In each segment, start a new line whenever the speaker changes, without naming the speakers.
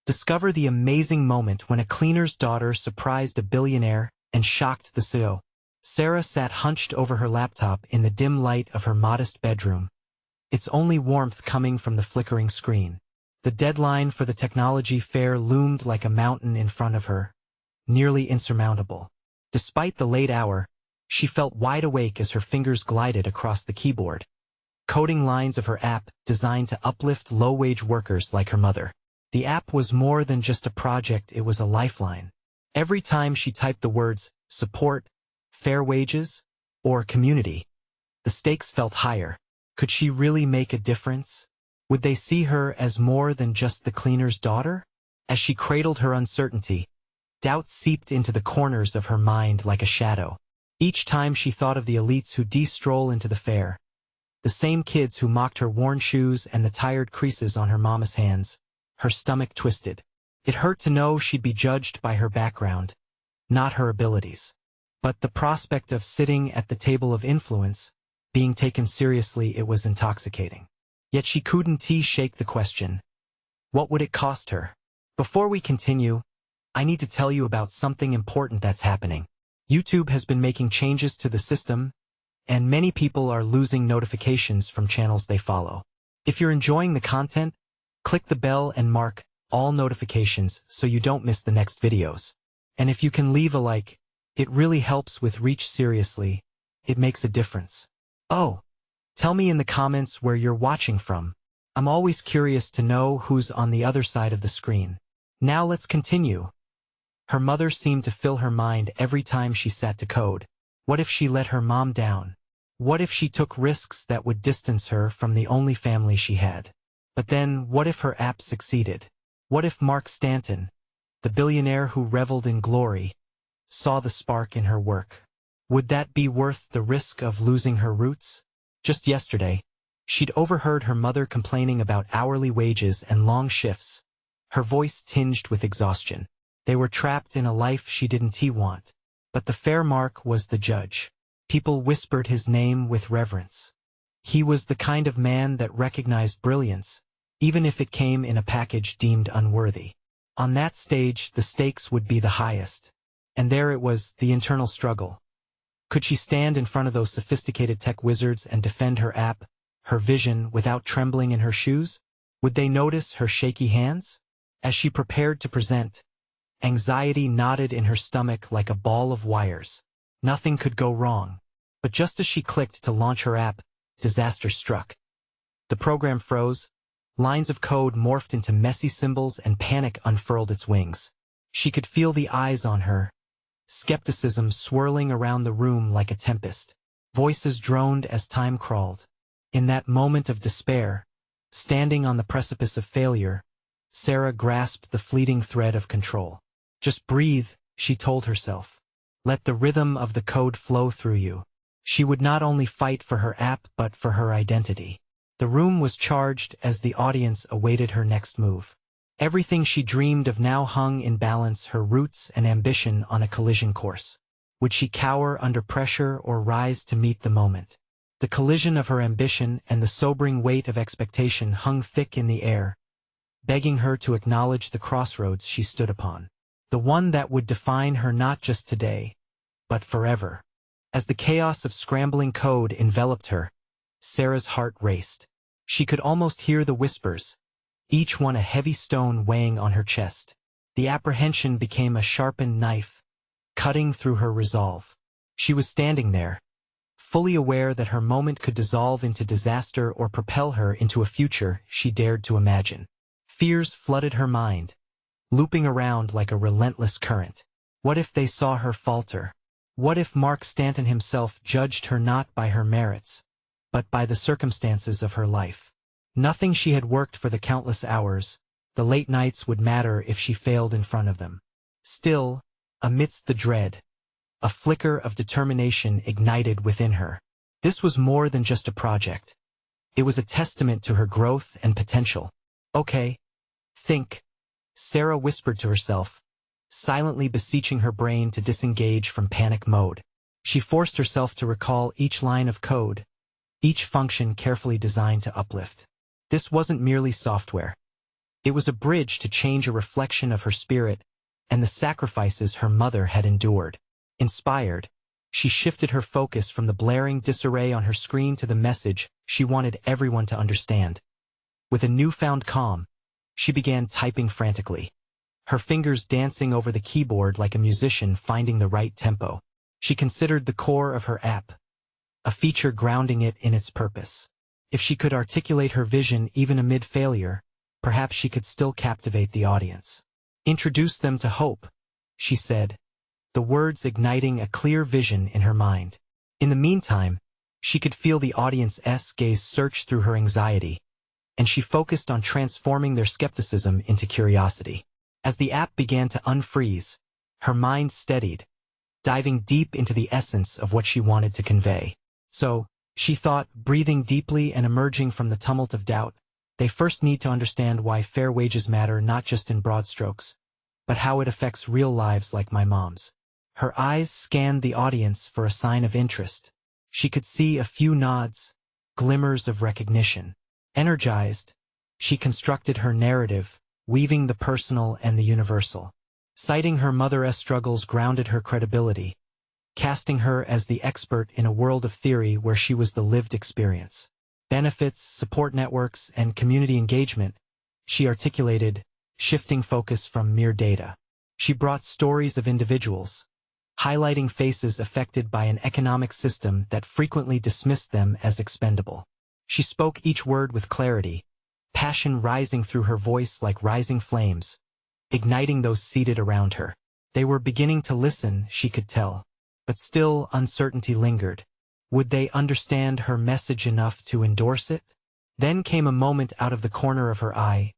Discover the amazing moment when a cleaner's daughter surprised a billionaire and shocked the CEO. Sarah sat hunched over her laptop in the dim light of her modest bedroom, its only warmth coming from the flickering screen. The deadline for the technology fair loomed like a mountain in front of her, nearly insurmountable. Despite the late hour, she felt wide awake as her fingers glided across the keyboard, coding lines of her app designed to uplift low-wage workers like her mother. The app was more than just a project, it was a lifeline. Every time she typed the words support, fair wages, or community, the stakes felt higher. Could she really make a difference? Would they see her as more than just the cleaner's daughter? As she cradled her uncertainty, doubt seeped into the corners of her mind like a shadow. Each time she thought of the elites who de-stroll into the fair, the same kids who mocked her worn shoes and the tired creases on her mama's hands, her stomach twisted. It hurt to know she'd be judged by her background, not her abilities. But the prospect of sitting at the table of influence, being taken seriously, it was intoxicating. Yet she couldn't shake the question. What would it cost her? Before we continue, I need to tell you about something important that's happening. YouTube has been making changes to the system, and many people are losing notifications from channels they follow. If you're enjoying the content, click the bell and mark all notifications so you don't miss the next videos. And if you can leave a like, it really helps with reach. Seriously, it makes a difference. Oh, tell me in the comments where you're watching from. I'm always curious to know who's on the other side of the screen. Now let's continue. Her mother seemed to fill her mind every time she sat to code. What if she let her mom down? What if she took risks that would distance her from the only family she had? But then, what if her app succeeded? What if Mark Stanton, the billionaire who reveled in glory, saw the spark in her work? Would that be worth the risk of losing her roots? Just yesterday, she'd overheard her mother complaining about hourly wages and long shifts, her voice tinged with exhaustion. They were trapped in a life she didn't want. But the fair Mark was the judge. People whispered his name with reverence. He was the kind of man that recognized brilliance, even if it came in a package deemed unworthy. On that stage, the stakes would be the highest. And there it was, the internal struggle. Could she stand in front of those sophisticated tech wizards and defend her app, her vision, without trembling in her shoes? Would they notice her shaky hands? As she prepared to present, anxiety knotted in her stomach like a ball of wires. Nothing could go wrong. But just as she clicked to launch her app, disaster struck. The program froze, lines of code morphed into messy symbols, and panic unfurled its wings. She could feel the eyes on her, skepticism swirling around the room like a tempest. Voices droned as time crawled. In that moment of despair, standing on the precipice of failure, Sarah grasped the fleeting thread of control. Just breathe, she told herself. Let the rhythm of the code flow through you. She would not only fight for her app but for her identity. The room was charged as the audience awaited her next move. Everything she dreamed of now hung in balance, her roots and ambition on a collision course. Would she cower under pressure or rise to meet the moment? The collision of her ambition and the sobering weight of expectation hung thick in the air, begging her to acknowledge the crossroads she stood upon. The one that would define her not just today, but forever. As the chaos of scrambling code enveloped her, Sarah's heart raced. She could almost hear the whispers, each one a heavy stone weighing on her chest. The apprehension became a sharpened knife, cutting through her resolve. She was standing there, fully aware that her moment could dissolve into disaster or propel her into a future she dared to imagine. Fears flooded her mind, looping around like a relentless current. What if they saw her falter? What if Mark Stanton himself judged her not by her merits, but by the circumstances of her life? Nothing she had worked for, the countless hours, the late nights, would matter if she failed in front of them. Still, amidst the dread, a flicker of determination ignited within her. This was more than just a project. It was a testament to her growth and potential. Okay, think, Sarah whispered to herself, silently beseeching her brain to disengage from panic mode. She forced herself to recall each line of code, each function carefully designed to uplift. This wasn't merely software. It was a bridge to change a reflection of her spirit and the sacrifices her mother had endured. Inspired, she shifted her focus from the blaring disarray on her screen to the message she wanted everyone to understand. With a newfound calm, she began typing frantically, her fingers dancing over the keyboard like a musician finding the right tempo. She considered the core of her app, a feature grounding it in its purpose. If she could articulate her vision even amid failure, perhaps she could still captivate the audience. Introduce them to hope, she said, the words igniting a clear vision in her mind. In the meantime, she could feel the audience's gaze search through her anxiety, and she focused on transforming their skepticism into curiosity. As the app began to unfreeze, her mind steadied, diving deep into the essence of what she wanted to convey. So, she thought, breathing deeply and emerging from the tumult of doubt, they first need to understand why fair wages matter not just in broad strokes, but how it affects real lives like my mom's. Her eyes scanned the audience for a sign of interest. She could see a few nods, glimmers of recognition. Energized, she constructed her narrative, weaving the personal and the universal. Citing her mother's struggles grounded her credibility, casting her as the expert in a world of theory where she was the lived experience. Benefits, support networks, and community engagement, she articulated, shifting focus from mere data. She brought stories of individuals, highlighting faces affected by an economic system that frequently dismissed them as expendable. She spoke each word with clarity, passion rising through her voice like rising flames, igniting those seated around her. They were beginning to listen, she could tell, but still uncertainty lingered. Would they understand her message enough to endorse it? Then came a moment out of the corner of her eye.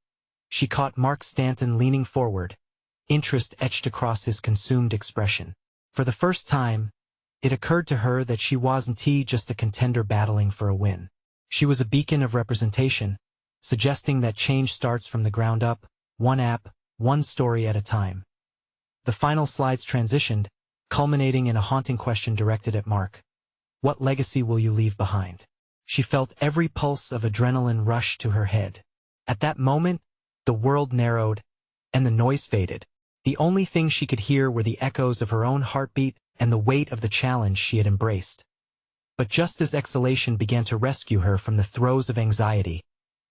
She caught Mark Stanton leaning forward, interest etched across his consumed expression. For the first time, it occurred to her that she wasn't just a contender battling for a win. She was a beacon of representation, suggesting that change starts from the ground up, one app, one story at a time. The final slides transitioned, culminating in a haunting question directed at Mark. What legacy will you leave behind? She felt every pulse of adrenaline rush to her head. At that moment, the world narrowed, and the noise faded. The only thing she could hear were the echoes of her own heartbeat and the weight of the challenge she had embraced. But just as exhalation began to rescue her from the throes of anxiety,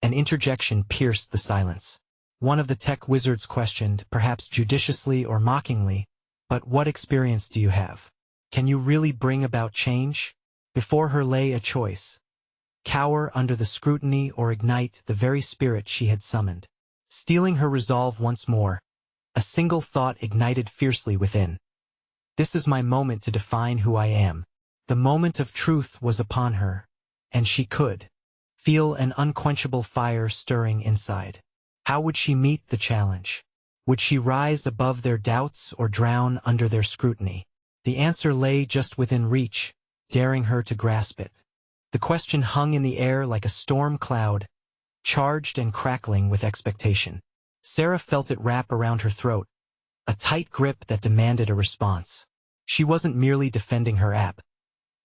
an interjection pierced the silence. One of the tech wizards questioned, perhaps judiciously or mockingly, "But what experience do you have? Can you really bring about change?" Before her lay a choice: cower under the scrutiny or ignite the very spirit she had summoned. Steeling her resolve once more, a single thought ignited fiercely within. This is my moment to define who I am. The moment of truth was upon her, and she could feel an unquenchable fire stirring inside. How would she meet the challenge? Would she rise above their doubts or drown under their scrutiny? The answer lay just within reach, daring her to grasp it. The question hung in the air like a storm cloud, charged and crackling with expectation. Sarah felt it wrap around her throat, a tight grip that demanded a response. She wasn't merely defending her app.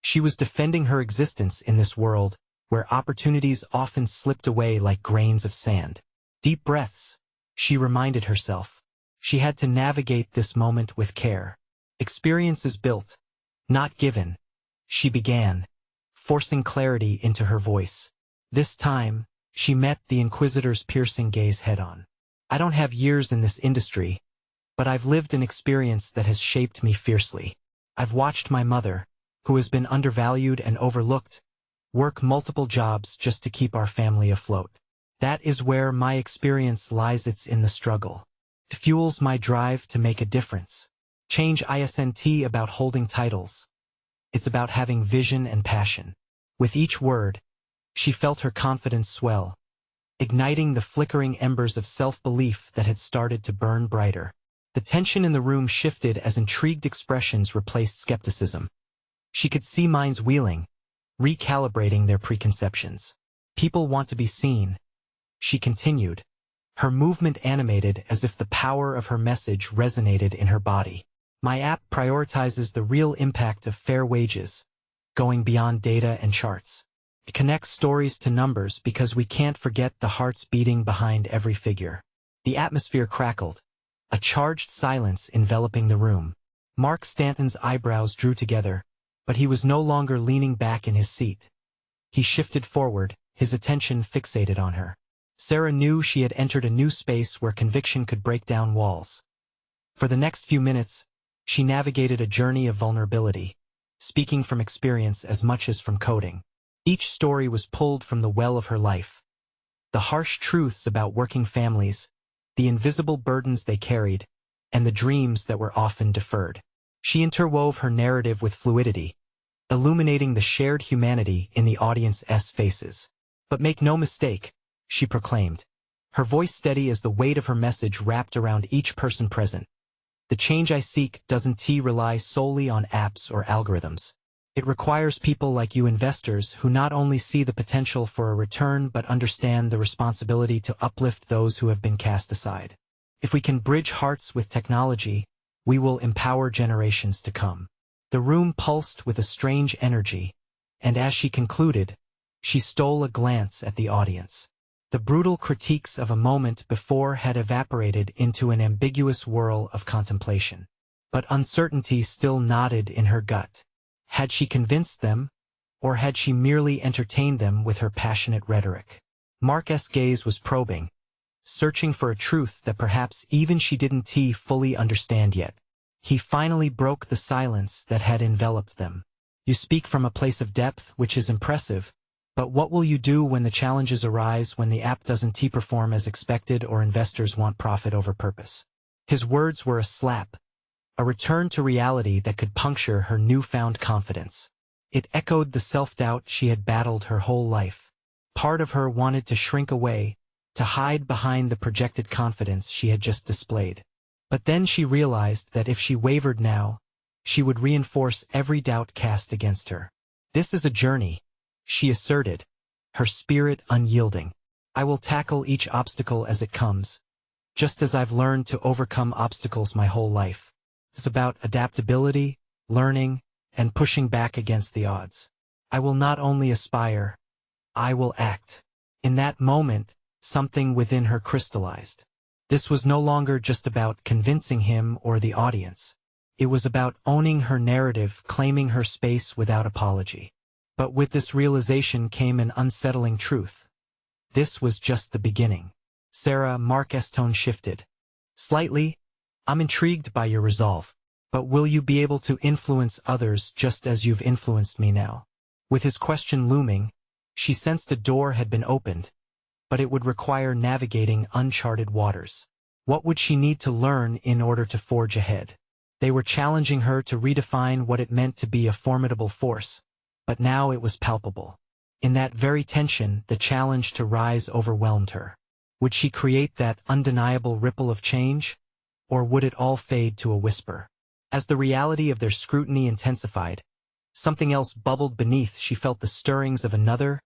She was defending her existence in this world, where opportunities often slipped away like grains of sand. Deep breaths, she reminded herself. She had to navigate this moment with care. Experience is built, not given, she began, forcing clarity into her voice. This time, she met the Inquisitor's piercing gaze head-on. I don't have years in this industry, but I've lived an experience that has shaped me fiercely. I've watched my mother, who has been undervalued and overlooked, work multiple jobs just to keep our family afloat. That is where my experience lies. It's in the struggle. It fuels my drive to make a difference. Change isn't about holding titles. It's about having vision and passion. With each word, she felt her confidence swell, igniting the flickering embers of self-belief that had started to burn brighter. The tension in the room shifted as intrigued expressions replaced skepticism. She could see minds wheeling, recalibrating their preconceptions. People want to be seen, she continued, her movement animated as if the power of her message resonated in her body. My app prioritizes the real impact of fair wages, going beyond data and charts. It connects stories to numbers because we can't forget the hearts beating behind every figure. The atmosphere crackled, a charged silence enveloping the room. Mark Stanton's eyebrows drew together, but he was no longer leaning back in his seat. He shifted forward, his attention fixated on her. Sarah knew she had entered a new space where conviction could break down walls. For the next few minutes, she navigated a journey of vulnerability, speaking from experience as much as from coding. Each story was pulled from the well of her life. The harsh truths about working families, the invisible burdens they carried, and the dreams that were often deferred. She interwove her narrative with fluidity, illuminating the shared humanity in the audience's faces. But make no mistake, she proclaimed, her voice steady as the weight of her message wrapped around each person present. The change I seek doesn't rely solely on apps or algorithms. It requires people like you investors who not only see the potential for a return but understand the responsibility to uplift those who have been cast aside. If we can bridge hearts with technology, we will empower generations to come. The room pulsed with a strange energy, and as she concluded, she stole a glance at the audience. The brutal critiques of a moment before had evaporated into an ambiguous whirl of contemplation. But uncertainty still nodded in her gut. Had she convinced them, or had she merely entertained them with her passionate rhetoric? Mark's gaze was probing, searching for a truth that perhaps even she didn't fully understand yet. He finally broke the silence that had enveloped them. You speak from a place of depth, which is impressive, but what will you do when the challenges arise, when the app doesn't perform as expected or investors want profit over purpose? His words were a slap, a return to reality that could puncture her newfound confidence. It echoed the self-doubt she had battled her whole life. Part of her wanted to shrink away, to hide behind the projected confidence she had just displayed. But then she realized that if she wavered now, she would reinforce every doubt cast against her. This is a journey, she asserted, her spirit unyielding. I will tackle each obstacle as it comes, just as I've learned to overcome obstacles my whole life. It's about adaptability, learning, and pushing back against the odds. I will not only aspire, I will act. In that moment, something within her crystallized. This was no longer just about convincing him or the audience. It was about owning her narrative, claiming her space without apology. But with this realization came an unsettling truth. This was just the beginning. Sarah, Mark's tone shifted. Slightly, I'm intrigued by your resolve. But will you be able to influence others just as you've influenced me now? With his question looming, she sensed a door had been opened, but it would require navigating uncharted waters. What would she need to learn in order to forge ahead? They were challenging her to redefine what it meant to be a formidable force, but now it was palpable. In that very tension, the challenge to rise overwhelmed her. Would she create that undeniable ripple of change, or would it all fade to a whisper? As the reality of their scrutiny intensified, something else bubbled beneath. She felt the stirrings of another,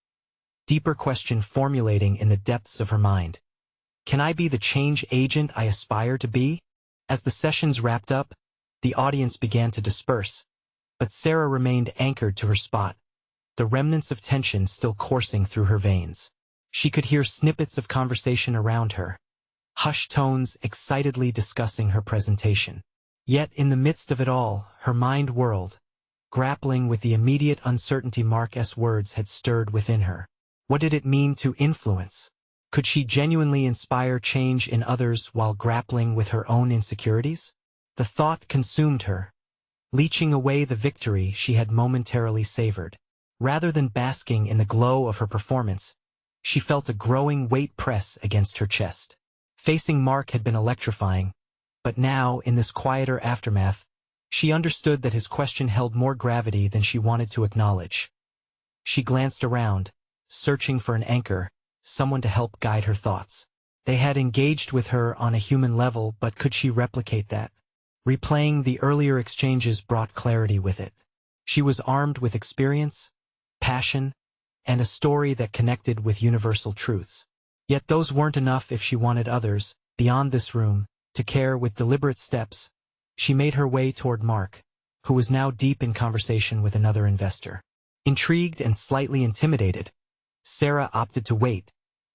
deeper question formulating in the depths of her mind. Can I be the change agent I aspire to be? As the sessions wrapped up, the audience began to disperse, but Sarah remained anchored to her spot, the remnants of tension still coursing through her veins. She could hear snippets of conversation around her, hushed tones excitedly discussing her presentation. Yet in the midst of it all, her mind whirled, grappling with the immediate uncertainty Mark's words had stirred within her. What did it mean to influence? Could she genuinely inspire change in others while grappling with her own insecurities? The thought consumed her, leeching away the victory she had momentarily savored. Rather than basking in the glow of her performance, she felt a growing weight press against her chest. Facing Mark had been electrifying, but now, in this quieter aftermath, she understood that his question held more gravity than she wanted to acknowledge. She glanced around, searching for an anchor, someone to help guide her thoughts. They had engaged with her on a human level, but could she replicate that? Replaying the earlier exchanges brought clarity with it. She was armed with experience, passion, and a story that connected with universal truths. Yet those weren't enough if she wanted others, beyond this room, to care. With deliberate steps, she made her way toward Mark, who was now deep in conversation with another investor. Intrigued and slightly intimidated, Sarah opted to wait,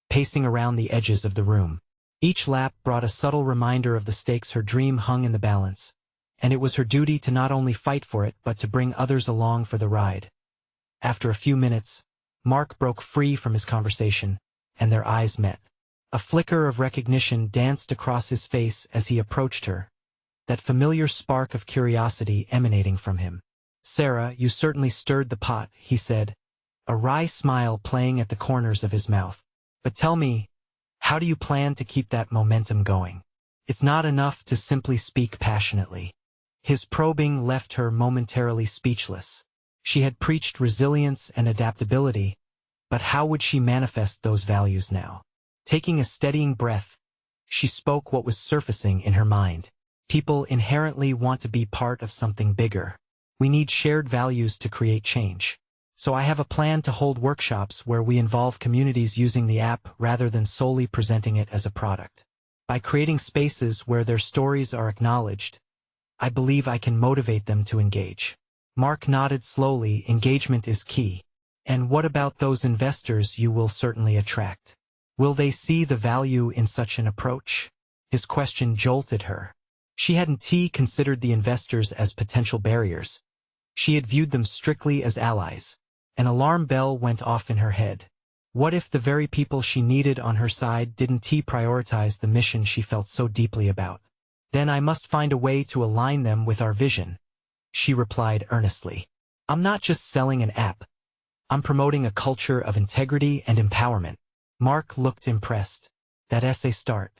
pacing around the edges of the room. Each lap brought a subtle reminder of the stakes her dream hung in the balance, and it was her duty to not only fight for it but to bring others along for the ride. After a few minutes, Mark broke free from his conversation, and their eyes met. A flicker of recognition danced across his face as he approached her, that familiar spark of curiosity emanating from him. "Sarah, you certainly stirred the pot," he said, a wry smile playing at the corners of his mouth. "But tell me, how do you plan to keep that momentum going? It's not enough to simply speak passionately." His probing left her momentarily speechless. She had preached resilience and adaptability, but how would she manifest those values now? Taking a steadying breath, she spoke what was surfacing in her mind. People inherently want to be part of something bigger. We need shared values to create change. So I have a plan to hold workshops where we involve communities using the app rather than solely presenting it as a product. By creating spaces where their stories are acknowledged, I believe I can motivate them to engage. Mark nodded slowly. Engagement is key. And what about those investors you will certainly attract? Will they see the value in such an approach? His question jolted her. She hadn't considered the investors as potential barriers. She had viewed them strictly as allies. An alarm bell went off in her head. What if the very people she needed on her side didn't prioritize the mission she felt so deeply about? Then I must find a way to align them with our vision, she replied earnestly. I'm not just selling an app. I'm promoting a culture of integrity and empowerment. Mark looked impressed. That essay start.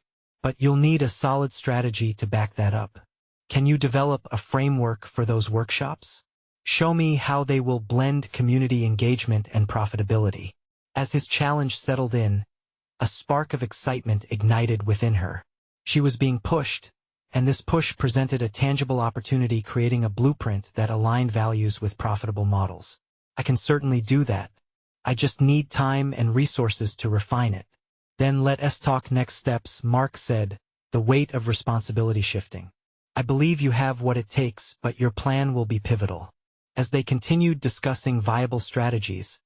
But you'll need a solid strategy to back that up. Can you develop a framework for those workshops? Show me how they will blend community engagement and profitability. As his challenge settled in, a spark of excitement ignited within her. She was being pushed, and this push presented a tangible opportunity, creating a blueprint that aligned values with profitable models. I can certainly do that. I just need time and resources to refine it. Then let us talk next steps, Mark said, the weight of responsibility shifting. I believe you have what it takes, but your plan will be pivotal. As they continued discussing viable strategies,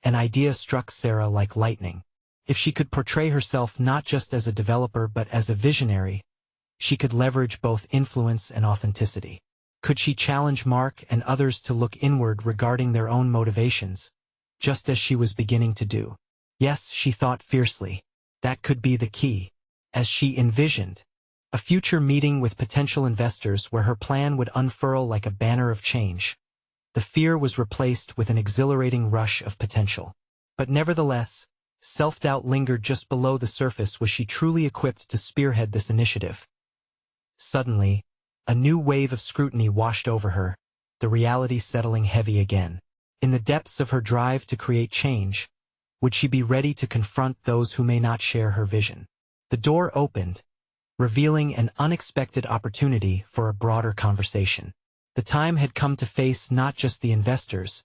an idea struck Sarah like lightning. If she could portray herself not just as a developer but as a visionary, she could leverage both influence and authenticity. Could she challenge Mark and others to look inward regarding their own motivations, just as she was beginning to do? Yes, she thought fiercely. That could be the key. As she envisioned a future meeting with potential investors where her plan would unfurl like a banner of change, the fear was replaced with an exhilarating rush of potential. But nevertheless, self-doubt lingered just below the surface. Was she truly equipped to spearhead this initiative? Suddenly, a new wave of scrutiny washed over her, the reality settling heavy again. In the depths of her drive to create change, would she be ready to confront those who may not share her vision? The door opened, revealing an unexpected opportunity for a broader conversation. The time had come to face not just the investors,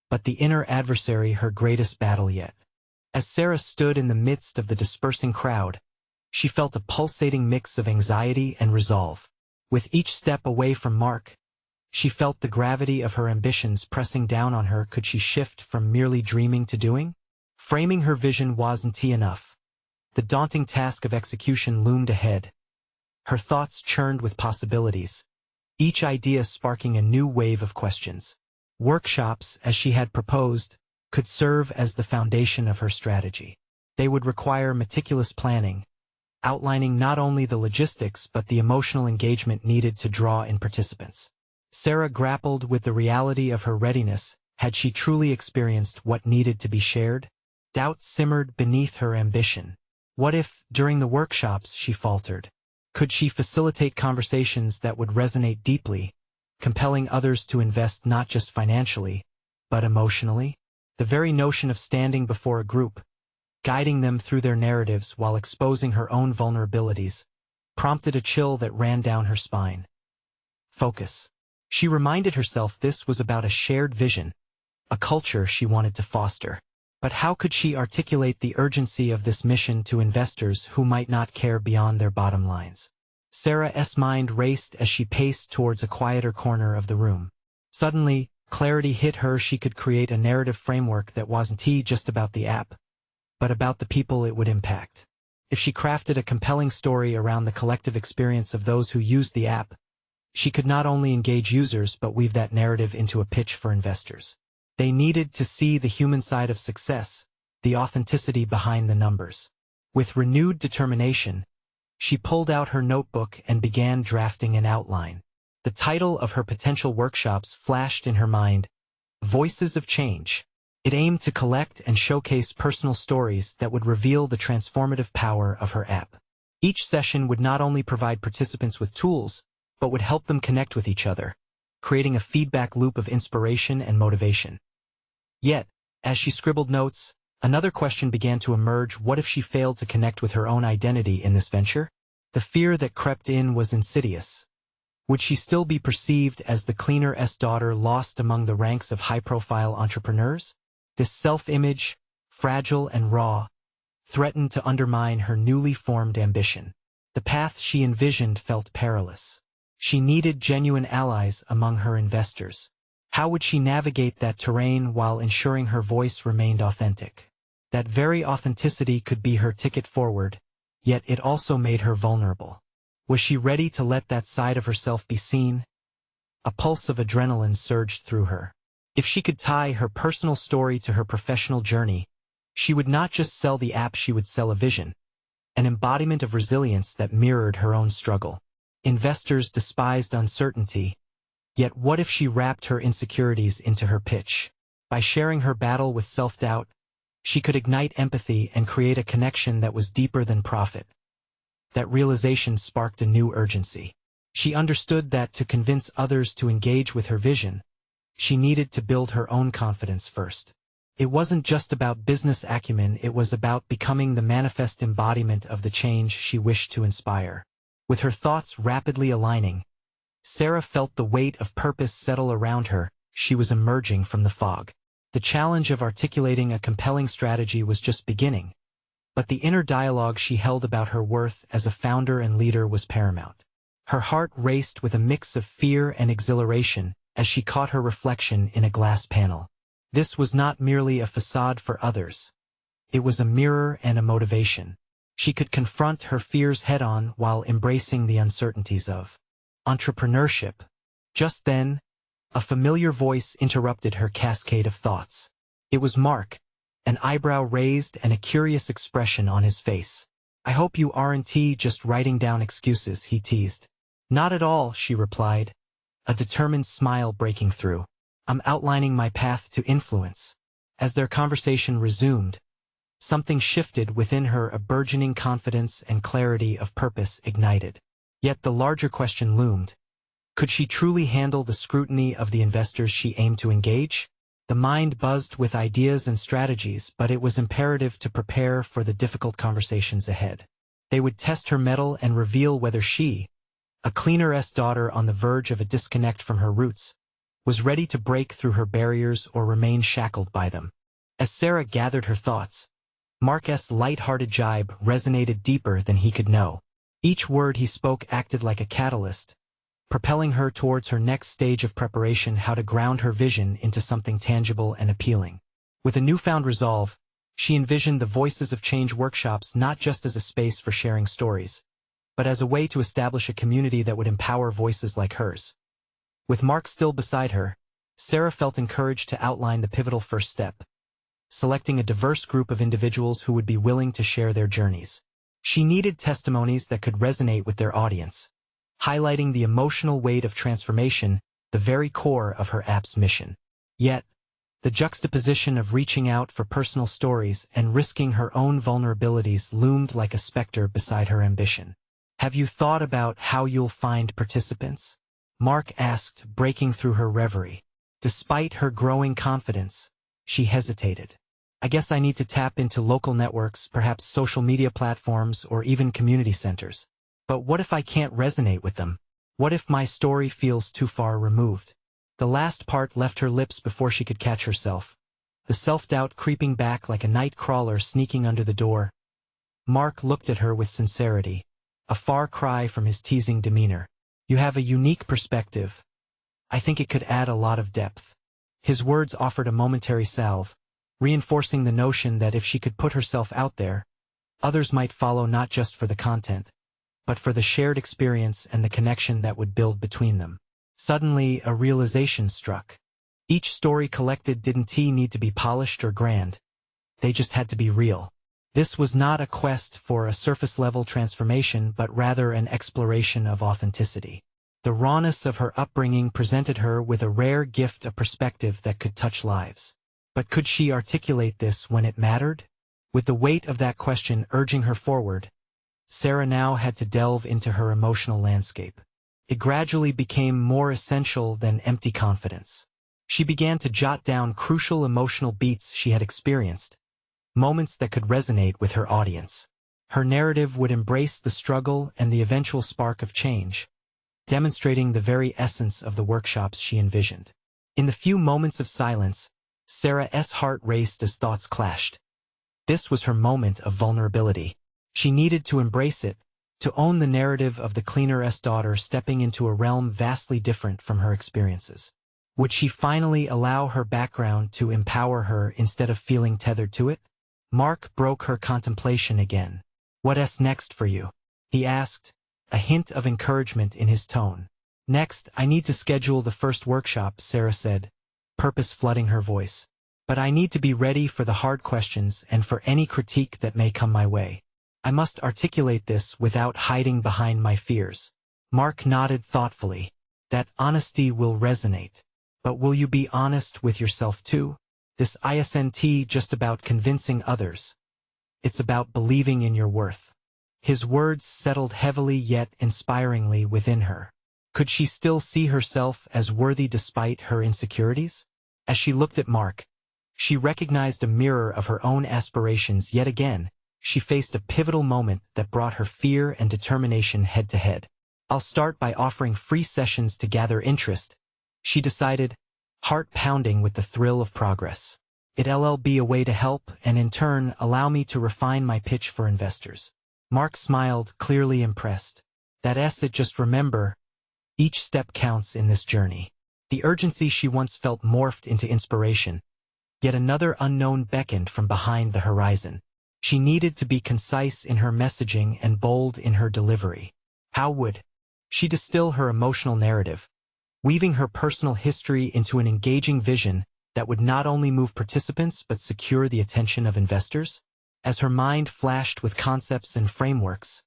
but the inner adversary, her greatest battle yet. As Sarah stood in the midst of the dispersing crowd, she felt a pulsating mix of anxiety and resolve. With each step away from Mark, she felt the gravity of her ambitions pressing down on her. Could she shift from merely dreaming to doing? Framing her vision wasn't enough. The daunting task of execution loomed ahead. Her thoughts churned with possibilities, each idea sparking a new wave of questions. Workshops, as she had proposed, could serve as the foundation of her strategy. They would require meticulous planning, outlining not only the logistics but the emotional engagement needed to draw in participants. Sarah grappled with the reality of her readiness. Had she truly experienced what needed to be shared? Doubt simmered beneath her ambition. What if, during the workshops, she faltered? Could she facilitate conversations that would resonate deeply, compelling others to invest not just financially, but emotionally? The very notion of standing before a group, guiding them through their narratives while exposing her own vulnerabilities, prompted a chill that ran down her spine. Focus. She reminded herself this was about a shared vision, a culture she wanted to foster. But how could she articulate the urgency of this mission to investors who might not care beyond their bottom lines? Sarah's mind raced as she paced towards a quieter corner of the room. Suddenly, clarity hit her. She could create a narrative framework that wasn't just about the app, but about the people it would impact. If she crafted a compelling story around the collective experience of those who used the app, she could not only engage users but weave that narrative into a pitch for investors. They needed to see the human side of success, the authenticity behind the numbers. With renewed determination, she pulled out her notebook and began drafting an outline. The title of her potential workshops flashed in her mind, Voices of Change. It aimed to collect and showcase personal stories that would reveal the transformative power of her app. Each session would not only provide participants with tools, but would help them connect with each other, creating a feedback loop of inspiration and motivation. Yet, as she scribbled notes, another question began to emerge: what if she failed to connect with her own identity in this venture? The fear that crept in was insidious. Would she still be perceived as the cleaner's daughter lost among the ranks of high-profile entrepreneurs? This self-image, fragile and raw, threatened to undermine her newly formed ambition. The path she envisioned felt perilous. She needed genuine allies among her investors. How would she navigate that terrain while ensuring her voice remained authentic? That very authenticity could be her ticket forward, yet it also made her vulnerable. Was she ready to let that side of herself be seen? A pulse of adrenaline surged through her. If she could tie her personal story to her professional journey, she would not just sell the app, she would sell a vision, an embodiment of resilience that mirrored her own struggle. Investors despised uncertainty, yet what if she wrapped her insecurities into her pitch? By sharing her battle with self-doubt, she could ignite empathy and create a connection that was deeper than profit. That realization sparked a new urgency. She understood that to convince others to engage with her vision, she needed to build her own confidence first. It wasn't just about business acumen, it was about becoming the manifest embodiment of the change she wished to inspire. With her thoughts rapidly aligning, Sarah felt the weight of purpose settle around her. She was emerging from the fog. The challenge of articulating a compelling strategy was just beginning, but the inner dialogue she held about her worth as a founder and leader was paramount. Her heart raced with a mix of fear and exhilaration as she caught her reflection in a glass panel. This was not merely a facade for others. It was a mirror and a motivation. She could confront her fears head-on while embracing the uncertainties of entrepreneurship. Just then, a familiar voice interrupted her cascade of thoughts. It was Mark, an eyebrow raised and a curious expression on his face. "I hope you aren't just writing down excuses," he teased. "Not at all," she replied, a determined smile breaking through. "I'm outlining my path to influence." As their conversation resumed, something shifted within her, a burgeoning confidence and clarity of purpose ignited. Yet the larger question loomed. Could she truly handle the scrutiny of the investors she aimed to engage? The mind buzzed with ideas and strategies, but it was imperative to prepare for the difficult conversations ahead. They would test her mettle and reveal whether she, a cleaner's daughter on the verge of a disconnect from her roots, was ready to break through her barriers or remain shackled by them. As Sarah gathered her thoughts, Mark's light-hearted jibe resonated deeper than he could know. Each word he spoke acted like a catalyst, propelling her towards her next stage of preparation: how to ground her vision into something tangible and appealing. With a newfound resolve, she envisioned the Voices of Change workshops not just as a space for sharing stories, but as a way to establish a community that would empower voices like hers. With Mark still beside her, Sarah felt encouraged to outline the pivotal first step, selecting a diverse group of individuals who would be willing to share their journeys. She needed testimonies that could resonate with their audience, highlighting the emotional weight of transformation, the very core of her app's mission. Yet, the juxtaposition of reaching out for personal stories and risking her own vulnerabilities loomed like a specter beside her ambition. "Have you thought about how you'll find participants?" Mark asked, breaking through her reverie. Despite her growing confidence, she hesitated. "I guess I need to tap into local networks, perhaps social media platforms or even community centers. But what if I can't resonate with them? What if my story feels too far removed?" The last part left her lips before she could catch herself, the self-doubt creeping back like a night crawler sneaking under the door. Mark looked at her with sincerity, a far cry from his teasing demeanor. "You have a unique perspective. I think it could add a lot of depth." His words offered a momentary salve, reinforcing the notion that if she could put herself out there, Others might follow not just for the content, but for the shared experience and the connection that would build between them. Suddenly, a realization struck. Each story collected didn't need to be polished or grand. They just had to be real. This was not a quest for a surface-level transformation, but rather an exploration of authenticity. The rawness of her upbringing presented her with a rare gift of perspective that could touch lives. But could she articulate this when it mattered? With the weight of that question urging her forward, Sarah now had to delve into her emotional landscape. It gradually became more essential than empty confidence. She began to jot down crucial emotional beats she had experienced, moments that could resonate with her audience. Her narrative would embrace the struggle and the eventual spark of change, demonstrating the very essence of the workshops she envisioned. In the few moments of silence, Sarah's heart raced as thoughts clashed. This was her moment of vulnerability. She needed to embrace it, to own the narrative of the cleaner's daughter stepping into a realm vastly different from her experiences. Would she finally allow her background to empower her instead of feeling tethered to it? Mark broke her contemplation again. "What's next for you?" he asked, a hint of encouragement in his tone. "Next, I need to schedule the first workshop," Sarah said, purpose flooding her voice. "But I need to be ready for the hard questions and for any critique that may come my way. I must articulate this without hiding behind my fears." Mark nodded thoughtfully. "That honesty will resonate. But will you be honest with yourself too? This isn't just about convincing others. It's about believing in your worth." His words settled heavily yet inspiringly within her. Could she still see herself as worthy despite her insecurities? As she looked at Mark, she recognized a mirror of her own aspirations. Yet again, she faced a pivotal moment that brought her fear and determination head to head. "I'll start by offering free sessions to gather interest," she decided, heart pounding with the thrill of progress. "It'll be a way to help and in turn allow me to refine my pitch for investors." Mark smiled, clearly impressed. "That's it, just remember, each step counts in this journey." The urgency she once felt morphed into inspiration. Yet another unknown beckoned from behind the horizon. She needed to be concise in her messaging and bold in her delivery. How would she distill her emotional narrative, weaving her personal history into an engaging vision that would not only move participants but secure the attention of investors? As her mind flashed with concepts and frameworks,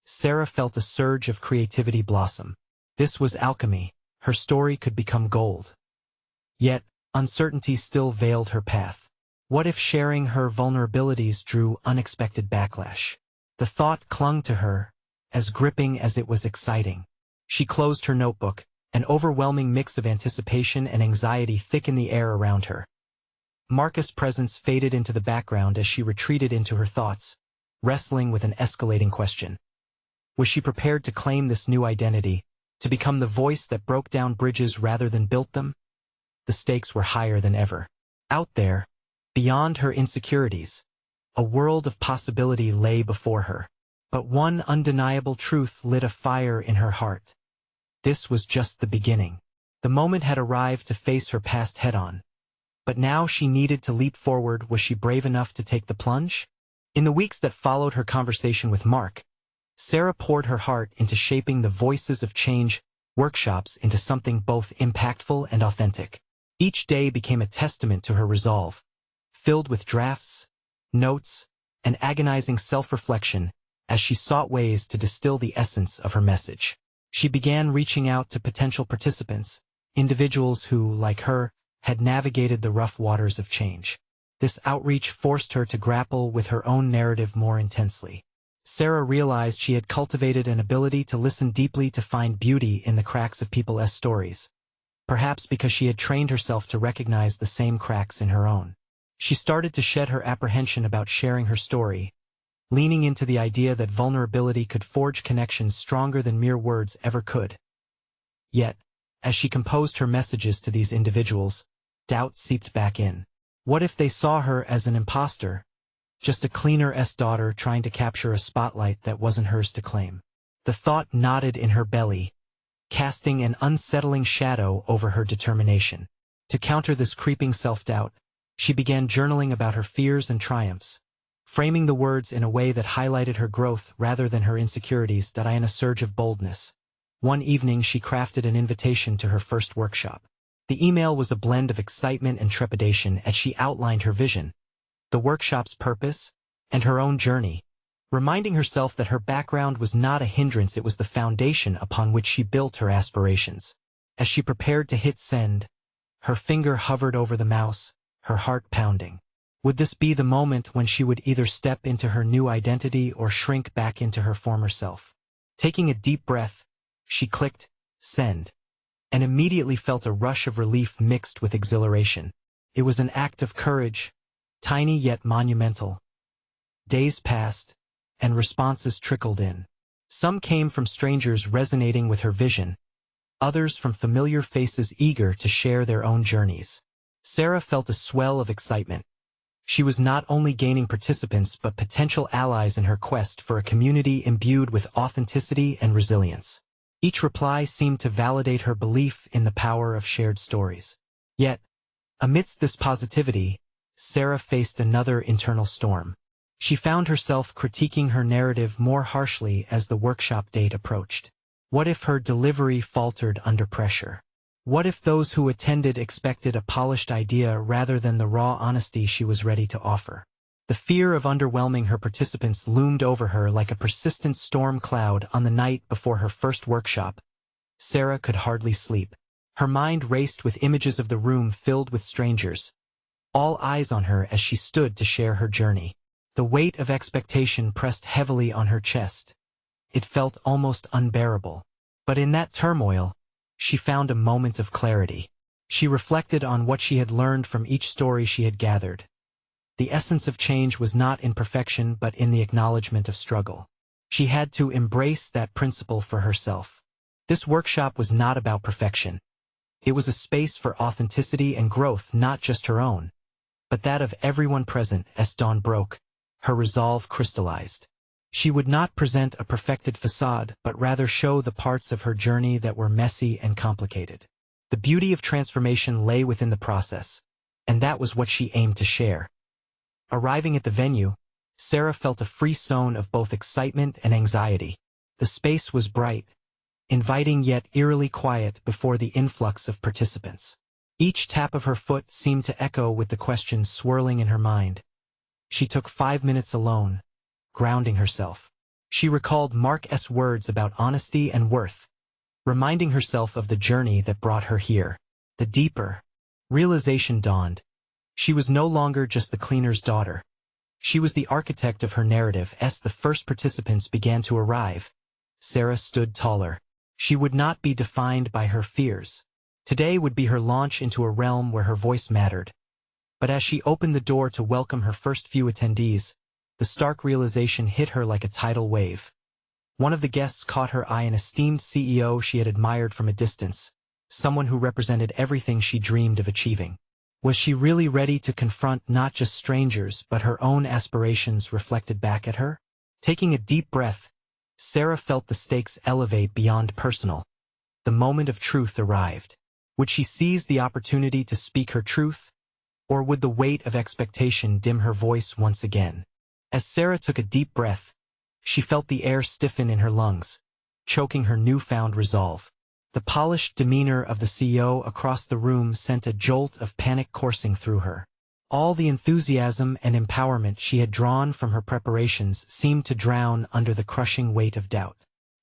Sarah felt a surge of creativity blossom. This was alchemy. Her story could become gold. Yet, uncertainty still veiled her path. What if sharing her vulnerabilities drew unexpected backlash? The thought clung to her, as gripping as it was exciting. She closed her notebook. An overwhelming mix of anticipation and anxiety thickened the air around her. Marcus' presence faded into the background as she retreated into her thoughts, wrestling with an escalating question. Was she prepared to claim this new identity, to become the voice that broke down bridges rather than built them? The stakes were higher than ever. Out there, beyond her insecurities, a world of possibility lay before her. But one undeniable truth lit a fire in her heart. This was just the beginning. The moment had arrived to face her past head-on. But now she needed to leap forward. Was she brave enough to take the plunge? In the weeks that followed her conversation with Mark, Sarah poured her heart into shaping the Voices of Change workshops into something both impactful and authentic. Each day became a testament to her resolve, filled with drafts, notes, and agonizing self-reflection as she sought ways to distill the essence of her message. She began reaching out to potential participants, individuals who, like her, had navigated the rough waters of change. This outreach forced her to grapple with her own narrative more intensely. Sarah realized she had cultivated an ability to listen deeply, to find beauty in the cracks of people's stories, perhaps because she had trained herself to recognize the same cracks in her own. She started to shed her apprehension about sharing her story, leaning into the idea that vulnerability could forge connections stronger than mere words ever could. Yet, as she composed her messages to these individuals, doubt seeped back in. What if they saw her as an imposter, just a cleaner's daughter trying to capture a spotlight that wasn't hers to claim? The thought knotted in her belly, casting an unsettling shadow over her determination. To counter this creeping self-doubt, she began journaling about her fears and triumphs, framing the words in a way that highlighted her growth rather than her insecurities. That I in a surge of boldness. One evening she crafted an invitation to her first workshop. The email was a blend of excitement and trepidation as she outlined her vision, the workshop's purpose, and her own journey, reminding herself that her background was not a hindrance, it was the foundation upon which she built her aspirations. As she prepared to hit send, her finger hovered over the mouse, her heart pounding. Would this be the moment when she would either step into her new identity or shrink back into her former self? Taking a deep breath, she clicked send, and immediately felt a rush of relief mixed with exhilaration. It was an act of courage, tiny yet monumental. Days passed, and responses trickled in. Some came from strangers resonating with her vision, others from familiar faces eager to share their own journeys. Sarah felt a swell of excitement. She was not only gaining participants but potential allies in her quest for a community imbued with authenticity and resilience. Each reply seemed to validate her belief in the power of shared stories. Yet, amidst this positivity, Sarah faced another internal storm. She found herself critiquing her narrative more harshly as the workshop date approached. What if her delivery faltered under pressure? What if those who attended expected a polished idea rather than the raw honesty she was ready to offer? The fear of underwhelming her participants loomed over her like a persistent storm cloud on the night before her first workshop. Sarah could hardly sleep. Her mind raced with images of the room filled with strangers, all eyes on her as she stood to share her journey. The weight of expectation pressed heavily on her chest. It felt almost unbearable. But in that turmoil, she found a moment of clarity. She reflected on what she had learned from each story she had gathered. The essence of change was not in perfection but in the acknowledgement of struggle. She had to embrace that principle for herself. This workshop was not about perfection. It was a space for authenticity and growth, not just her own, but that of everyone present. As dawn broke, her resolve crystallized. She would not present a perfected facade but rather show the parts of her journey that were messy and complicated. The beauty of transformation lay within the process, and that was what she aimed to share. Arriving at the venue, Sarah felt a free zone of both excitement and anxiety. The space was bright, inviting yet eerily quiet before the influx of participants. Each tap of her foot seemed to echo with the questions swirling in her mind. She took 5 minutes alone, grounding herself. She recalled Mark's words about honesty and worth, reminding herself of the journey that brought her here. The deeper realization dawned. She was no longer just the cleaner's daughter. She was the architect of her narrative. As the first participants began to arrive, Sarah stood taller. She would not be defined by her fears. Today would be her launch into a realm where her voice mattered. But as she opened the door to welcome her first few attendees, the stark realization hit her like a tidal wave. One of the guests caught her eye, an esteemed CEO she had admired from a distance, someone who represented everything she dreamed of achieving. Was she really ready to confront not just strangers but her own aspirations reflected back at her? Taking a deep breath, Sarah felt the stakes elevate beyond personal. The moment of truth arrived. Would she seize the opportunity to speak her truth? Or would the weight of expectation dim her voice once again? As Sarah took a deep breath, she felt the air stiffen in her lungs, choking her newfound resolve. The polished demeanor of the CEO across the room sent a jolt of panic coursing through her. All the enthusiasm and empowerment she had drawn from her preparations seemed to drown under the crushing weight of doubt.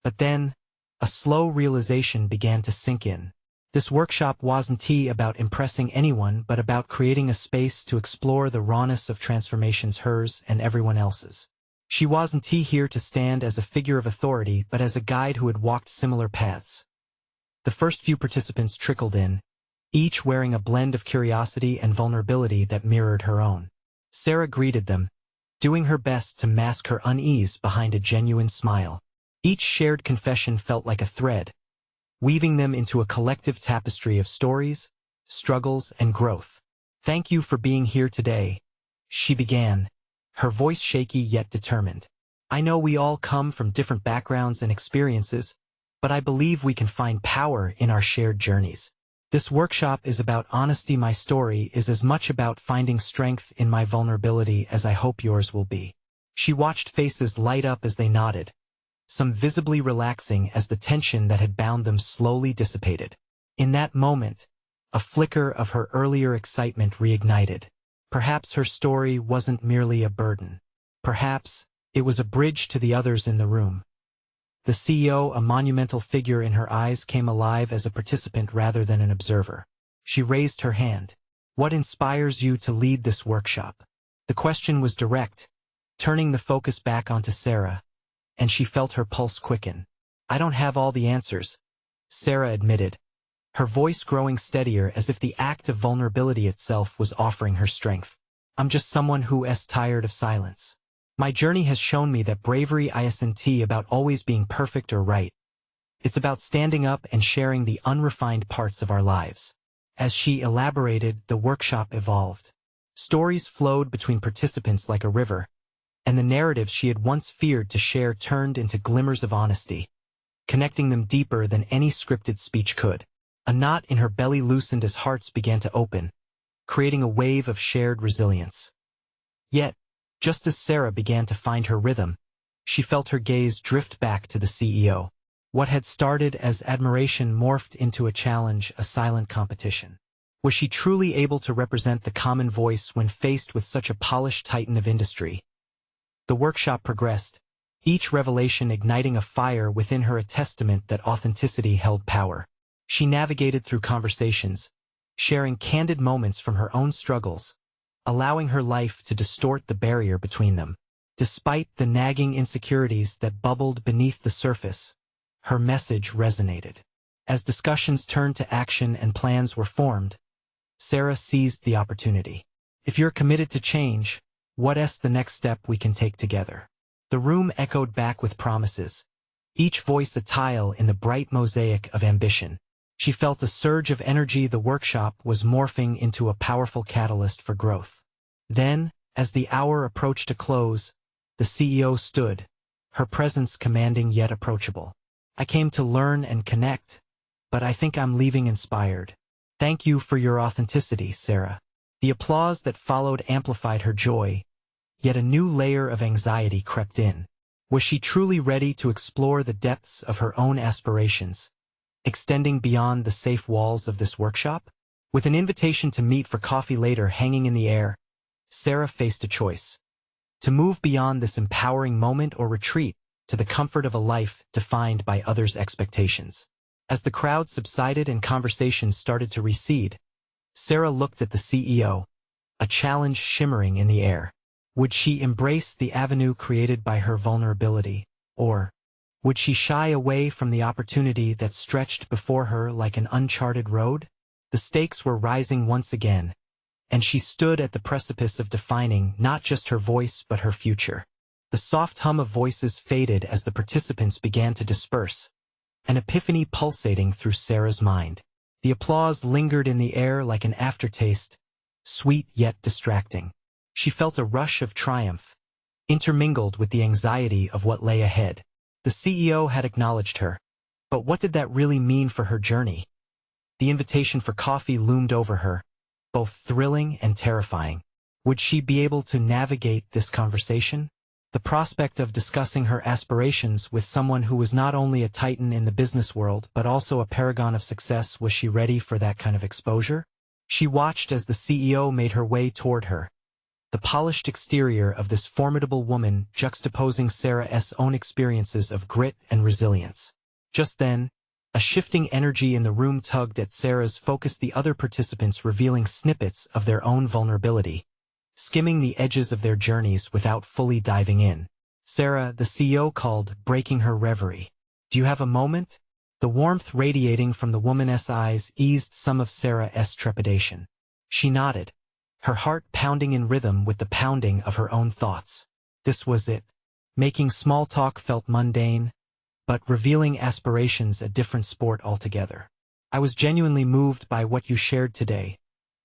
But then, a slow realization began to sink in. This workshop wasn't about impressing anyone but about creating a space to explore the rawness of transformations, hers and everyone else's. She wasn't here to stand as a figure of authority but as a guide who had walked similar paths. The first few participants trickled in, each wearing a blend of curiosity and vulnerability that mirrored her own. Sarah greeted them, doing her best to mask her unease behind a genuine smile. Each shared confession felt like a thread, weaving them into a collective tapestry of stories, struggles, and growth. "Thank you for being here today," she began, her voice shaky yet determined. "I know we all come from different backgrounds and experiences, but I believe we can find power in our shared journeys. This workshop is about honesty. My story is as much about finding strength in my vulnerability as I hope yours will be." She watched faces light up as they nodded, some visibly relaxing as the tension that had bound them slowly dissipated. In that moment, a flicker of her earlier excitement reignited. Perhaps her story wasn't merely a burden. Perhaps it was a bridge to the others in the room. The CEO, a monumental figure in her eyes, came alive as a participant rather than an observer. She raised her hand. "What inspires you to lead this workshop?" The question was direct, turning the focus back onto Sarah, and she felt her pulse quicken. "I don't have all the answers," Sarah admitted, her voice growing steadier as if the act of vulnerability itself was offering her strength. "I'm just someone who is tired of silence. My journey has shown me that bravery isn't about always being perfect or right. It's about standing up and sharing the unrefined parts of our lives." As she elaborated, the workshop evolved. Stories flowed between participants like a river, and the narratives she had once feared to share turned into glimmers of honesty, connecting them deeper than any scripted speech could. A knot in her belly loosened as hearts began to open, creating a wave of shared resilience. Yet, just as Sarah began to find her rhythm, she felt her gaze drift back to the CEO. What had started as admiration morphed into a challenge, a silent competition. Was she truly able to represent the common voice when faced with such a polished titan of industry? The workshop progressed, each revelation igniting a fire within her, a testament that authenticity held power. She navigated through conversations, sharing candid moments from her own struggles, allowing her life to distort the barrier between them. Despite the nagging insecurities that bubbled beneath the surface, her message resonated. As discussions turned to action and plans were formed, Sarah seized the opportunity. "If you're committed to change, what's the next step we can take together?" The room echoed back with promises, each voice a tile in the bright mosaic of ambition. She felt a surge of energy. The workshop was morphing into a powerful catalyst for growth. Then, as the hour approached a close, the CEO stood, her presence commanding yet approachable. "I came to learn and connect, but I think I'm leaving inspired. Thank you for your authenticity, Sarah." The applause that followed amplified her joy, yet a new layer of anxiety crept in. Was she truly ready to explore the depths of her own aspirations, extending beyond the safe walls of this workshop? With an invitation to meet for coffee later hanging in the air, Sarah faced a choice: to move beyond this empowering moment or retreat to the comfort of a life defined by others' expectations. As the crowd subsided and conversations started to recede, Sarah looked at the CEO, a challenge shimmering in the air. Would she embrace the avenue created by her vulnerability, or would she shy away from the opportunity that stretched before her like an uncharted road? The stakes were rising once again, and she stood at the precipice of defining not just her voice but her future. The soft hum of voices faded as the participants began to disperse, an epiphany pulsating through Sarah's mind. The applause lingered in the air like an aftertaste, sweet yet distracting. She felt a rush of triumph, intermingled with the anxiety of what lay ahead. The CEO had acknowledged her, but what did that really mean for her journey? The invitation for coffee loomed over her, both thrilling and terrifying. Would she be able to navigate this conversation? The prospect of discussing her aspirations with someone who was not only a titan in the business world but also a paragon of success, was she ready for that kind of exposure? She watched as the CEO made her way toward her, the polished exterior of this formidable woman juxtaposing Sarah's own experiences of grit and resilience. Just then, a shifting energy in the room tugged at Sarah's focus, the other participants revealing snippets of their own vulnerability, skimming the edges of their journeys without fully diving in. "Sarah," the CEO called, breaking her reverie. "Do you have a moment?" The warmth radiating from the woman's eyes eased some of Sarah's trepidation. She nodded, her heart pounding in rhythm with the pounding of her own thoughts. This was it. Making small talk felt mundane, but revealing aspirations a different sport altogether. "I was genuinely moved by what you shared today,"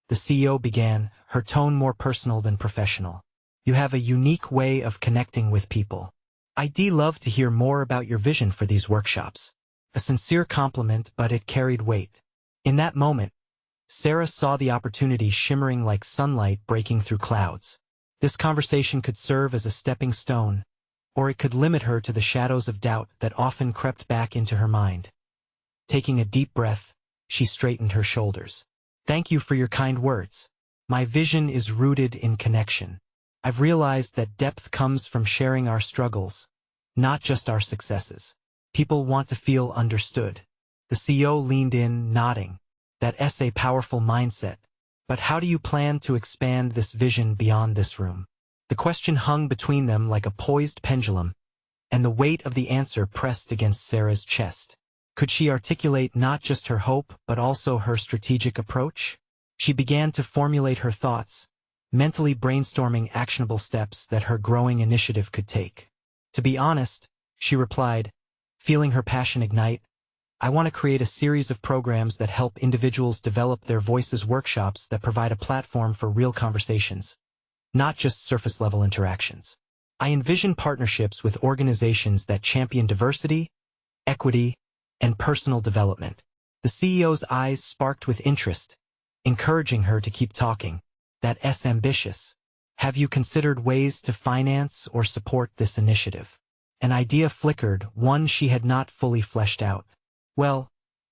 the CEO began, her tone more personal than professional. "You have a unique way of connecting with people. I'd love to hear more about your vision for these workshops." A sincere compliment, but it carried weight. In that moment, Sarah saw the opportunity shimmering like sunlight breaking through clouds. This conversation could serve as a stepping stone, or it could limit her to the shadows of doubt that often crept back into her mind. Taking a deep breath, she straightened her shoulders. Thank you for your kind words. My vision is rooted in connection. I've realized that depth comes from sharing our struggles, not just our successes. People want to feel understood. The CEO leaned in, nodding. That's a powerful mindset. But how do you plan to expand this vision beyond this room? The question hung between them like a poised pendulum, and the weight of the answer pressed against Sarah's chest. Could she articulate not just her hope but also her strategic approach? She began to formulate her thoughts, mentally brainstorming actionable steps that her growing initiative could take. To be honest, she replied, feeling her passion ignite, I want to create a series of programs that help individuals develop their voices, workshops that provide a platform for real conversations, not just surface-level interactions. I envision partnerships with organizations that champion diversity, equity, and personal development. The CEO's eyes sparked with interest, encouraging her to keep talking. That's ambitious. Have you considered ways to finance or support this initiative? An idea flickered, one she had not fully fleshed out. Well,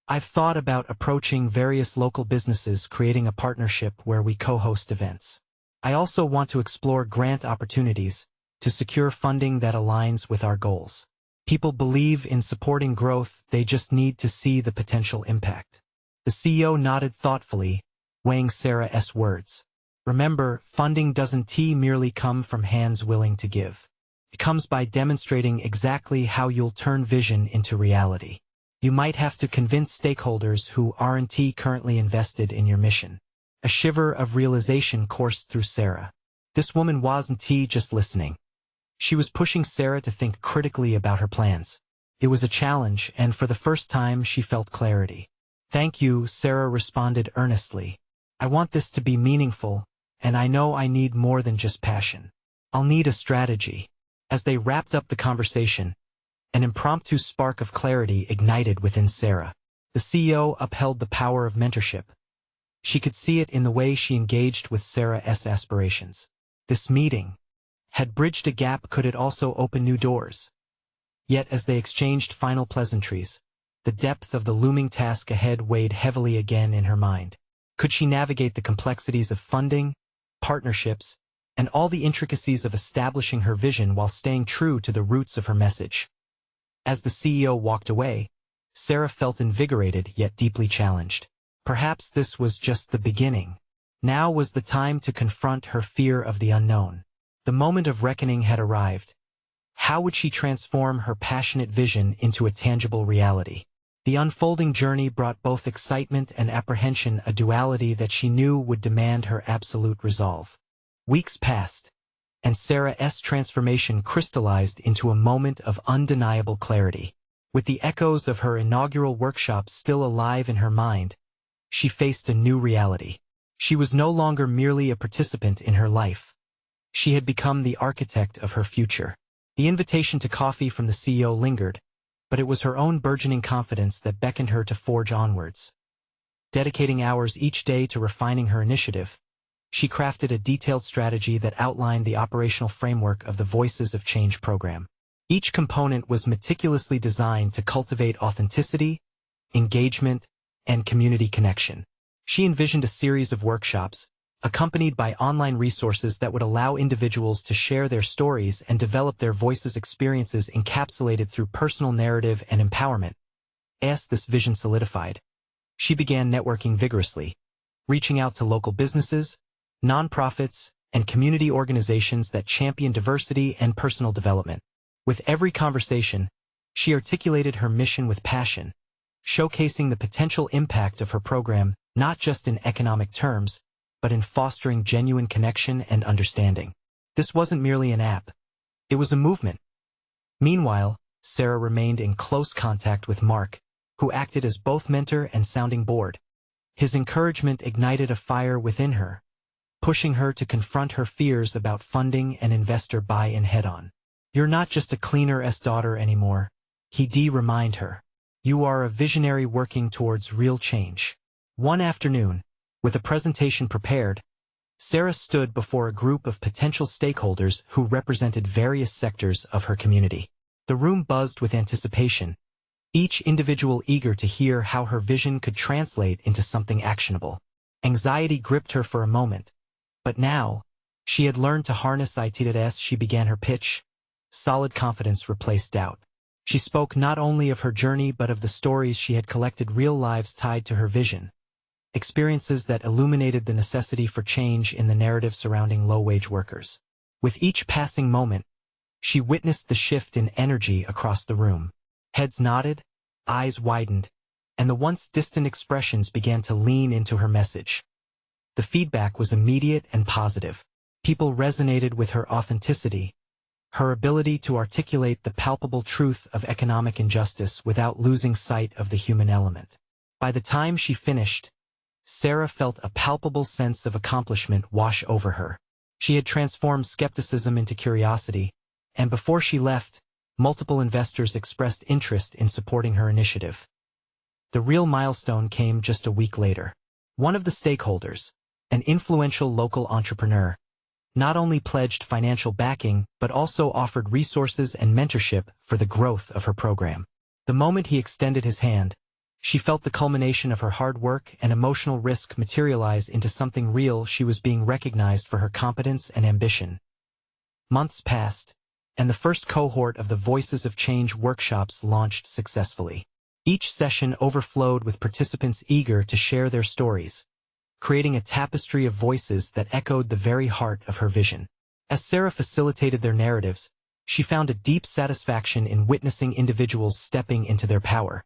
I've thought about approaching various local businesses, creating a partnership where we co-host events. I also want to explore grant opportunities to secure funding that aligns with our goals. People believe in supporting growth, they just need to see the potential impact. The CEO nodded thoughtfully, weighing Sarah's words. Remember, funding doesn't merely come from hands willing to give. It comes by demonstrating exactly how you'll turn vision into reality. You might have to convince stakeholders who aren't currently invested in your mission. A shiver of realization coursed through Sarah. This woman wasn't just listening. She was pushing Sarah to think critically about her plans. It was a challenge, and for the first time she felt clarity. Thank you, Sarah responded earnestly. I want this to be meaningful, and I know I need more than just passion. I'll need a strategy. As they wrapped up the conversation, an impromptu spark of clarity ignited within Sarah. The CEO upheld the power of mentorship. She could see it in the way she engaged with Sarah's aspirations. This meeting had bridged a gap. Could it also open new doors? Yet as they exchanged final pleasantries, the depth of the looming task ahead weighed heavily again in her mind. Could she navigate the complexities of funding, partnerships, and all the intricacies of establishing her vision while staying true to the roots of her message? As the CEO walked away, Sarah felt invigorated yet deeply challenged. Perhaps this was just the beginning. Now was the time to confront her fear of the unknown. The moment of reckoning had arrived. How would she transform her passionate vision into a tangible reality? The unfolding journey brought both excitement and apprehension, a duality that she knew would demand her absolute resolve. Weeks passed, and Sarah's transformation crystallized into a moment of undeniable clarity. With the echoes of her inaugural workshop still alive in her mind, she faced a new reality. She was no longer merely a participant in her life. She had become the architect of her future. The invitation to coffee from the CEO lingered, but it was her own burgeoning confidence that beckoned her to forge onwards. Dedicating hours each day to refining her initiative, she crafted a detailed strategy that outlined the operational framework of the Voices of Change program. Each component was meticulously designed to cultivate authenticity, engagement, and community connection. She envisioned a series of workshops, accompanied by online resources that would allow individuals to share their stories and develop their voices, experiences encapsulated through personal narrative and empowerment. As this vision solidified, she began networking vigorously, reaching out to local businesses, nonprofits, and community organizations that champion diversity and personal development. With every conversation, she articulated her mission with passion, showcasing the potential impact of her program not just in economic terms, but in fostering genuine connection and understanding. This wasn't merely an app. It was a movement. Meanwhile, Sarah remained in close contact with Mark, who acted as both mentor and sounding board. His encouragement ignited a fire within her, pushing her to confront her fears about funding and investor buy-in head-on. You're not just a cleaner's daughter anymore, he'd remind her. You are a visionary working towards real change. One afternoon, with a presentation prepared, Sarah stood before a group of potential stakeholders who represented various sectors of her community. The room buzzed with anticipation, each individual eager to hear how her vision could translate into something actionable. Anxiety gripped her for a moment, but now, she had learned to harness it as she began her pitch. Solid confidence replaced doubt. She spoke not only of her journey but of the stories she had collected, real lives tied to her vision, experiences that illuminated the necessity for change in the narrative surrounding low-wage workers. With each passing moment, she witnessed the shift in energy across the room. Heads nodded, eyes widened, and the once distant expressions began to lean into her message. The feedback was immediate and positive. People resonated with her authenticity, her ability to articulate the palpable truth of economic injustice without losing sight of the human element. By the time she finished, Sarah felt a palpable sense of accomplishment wash over her. She had transformed skepticism into curiosity, and before she left, multiple investors expressed interest in supporting her initiative. The real milestone came just a week later. One of the stakeholders, an influential local entrepreneur, not only pledged financial backing but also offered resources and mentorship for the growth of her program. The moment he extended his hand, she felt the culmination of her hard work and emotional risk materialize into something real. She was being recognized for her competence and ambition. Months passed, and the first cohort of the Voices of Change workshops launched successfully. Each session overflowed with participants eager to share their stories, creating a tapestry of voices that echoed the very heart of her vision. As Sarah facilitated their narratives, she found a deep satisfaction in witnessing individuals stepping into their power.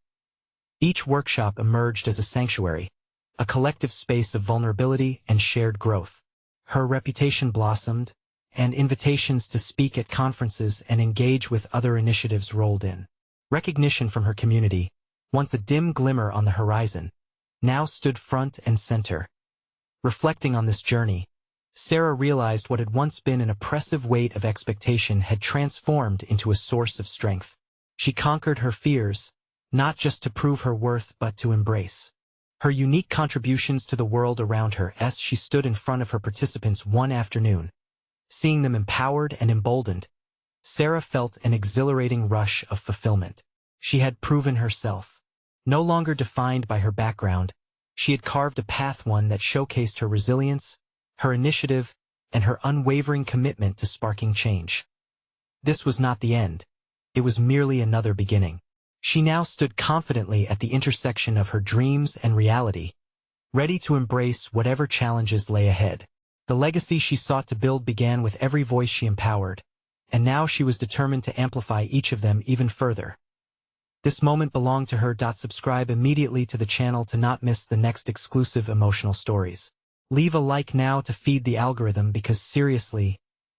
Each workshop emerged as a sanctuary, a collective space of vulnerability and shared growth. Her reputation blossomed, and invitations to speak at conferences and engage with other initiatives rolled in. Recognition from her community, once a dim glimmer on the horizon, now stood front and center. Reflecting on this journey, Sarah realized what had once been an oppressive weight of expectation had transformed into a source of strength. She conquered her fears, not just to prove her worth but to embrace her unique contributions to the world around her. As she stood in front of her participants one afternoon, seeing them empowered and emboldened, Sarah felt an exhilarating rush of fulfillment. She had proven herself. No longer defined by her background, she had carved a path, one that showcased her resilience, her initiative, and her unwavering commitment to sparking change. This was not the end. It was merely another beginning. She now stood confidently at the intersection of her dreams and reality, ready to embrace whatever challenges lay ahead. The legacy she sought to build began with every voice she empowered, and now she was determined to amplify each of them even further. This moment belonged to her. Subscribe immediately to the channel to not miss the next exclusive emotional stories. Leave a like now to feed the algorithm because seriously,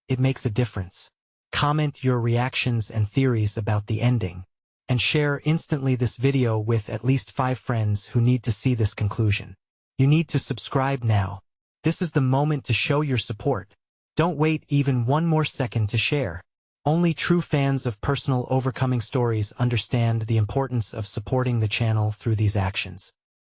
it makes a difference. Comment your reactions and theories about the ending, and share instantly this video with at least 5 friends who need to see this conclusion. You need to subscribe now. This is the moment to show your support. Don't wait even one more second to share. Only true fans of personal overcoming stories understand the importance of supporting the channel through these actions.